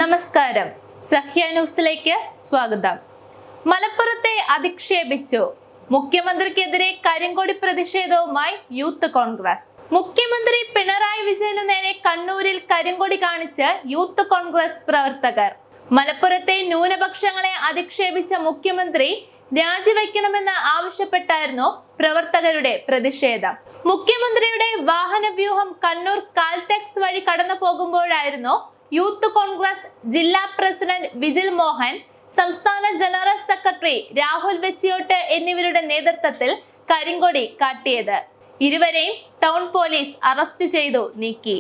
നമസ്കാരം. സഹ്യ ന്യൂസിലേക്ക് സ്വാഗതം. മലപ്പുറത്തെ അധിക്ഷേപിച്ചു. മുഖ്യമന്ത്രിക്കെതിരെ കരിങ്കൊടി പ്രതിഷേധവുമായി യൂത്ത് കോൺഗ്രസ്. മുഖ്യമന്ത്രി പിണറായി വിജയനു നേരെ കണ്ണൂരിൽ കരിങ്കൊടി കാണിച്ച് യൂത്ത് കോൺഗ്രസ് പ്രവർത്തകർ. മലപ്പുറത്തെ ന്യൂനപക്ഷങ്ങളെ അധിക്ഷേപിച്ച മുഖ്യമന്ത്രി രാജിവെക്കണമെന്ന് ആവശ്യപ്പെട്ടായിരുന്നു പ്രവർത്തകരുടെ പ്രതിഷേധം. മുഖ്യമന്ത്രിയുടെ വാഹന വ്യൂഹം കണ്ണൂർ കാൽടെക്സ് വഴി കടന്നു പോകുമ്പോഴായിരുന്നു യൂത്ത് കോൺഗ്രസ് ജില്ലാ പ്രസിഡന്റ് വിജിൽ മോഹൻ, സംസ്ഥാന ജനറൽ സെക്രട്ടറി രാഹുൽ വെച്ചിയോട്ട് എന്നിവരുടെ നേതൃത്വത്തിൽ കരിങ്കൊടി കാട്ടിയത്. ഇരുവരെയും ടൗൺ പോലീസ് അറസ്റ്റ് ചെയ്തു നീക്കി.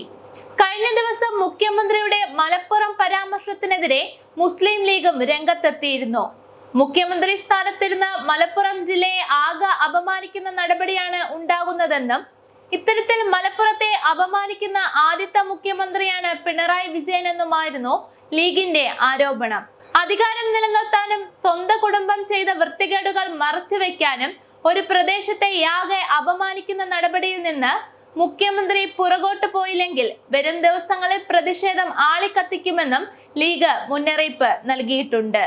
കഴിഞ്ഞ ദിവസം മുഖ്യമന്ത്രിയുടെ മലപ്പുറം പരാമർശത്തിനെതിരെ മുസ്ലിം ലീഗും രംഗത്തെത്തിയിരുന്നു. മുഖ്യമന്ത്രി സ്ഥാനത്തിരുന്ന് മലപ്പുറം ജില്ലയെ ആകെ അപമാനിക്കുന്ന നടപടിയാണ് ഉണ്ടാകുന്നതെന്നും ഇത്തരത്തിൽ മലപ്പുറത്തെ അപമാനിക്കുന്ന ആദ്യത്തെ മുഖ്യമന്ത്രിയാണ് പിണറായി വിജയൻ എന്നുമായിരുന്നു ലീഗിന്റെ ആരോപണം. അധികാരം നിലനിർത്താനും സ്വന്തം കുടുംബം ചെയ്ത വൃത്തികേടുകൾ മറച്ചുവെക്കാനും ഒരു പ്രദേശത്തെ ആകെ അപമാനിക്കുന്ന നടപടിയിൽ നിന്ന് മുഖ്യമന്ത്രി പുറകോട്ട് പോയില്ലെങ്കിൽ വരും ദിവസങ്ങളിൽ പ്രതിഷേധം ആളിക്കത്തിക്കുമെന്നും ലീഗ് മുന്നറിയിപ്പ് നൽകിയിട്ടുണ്ട്.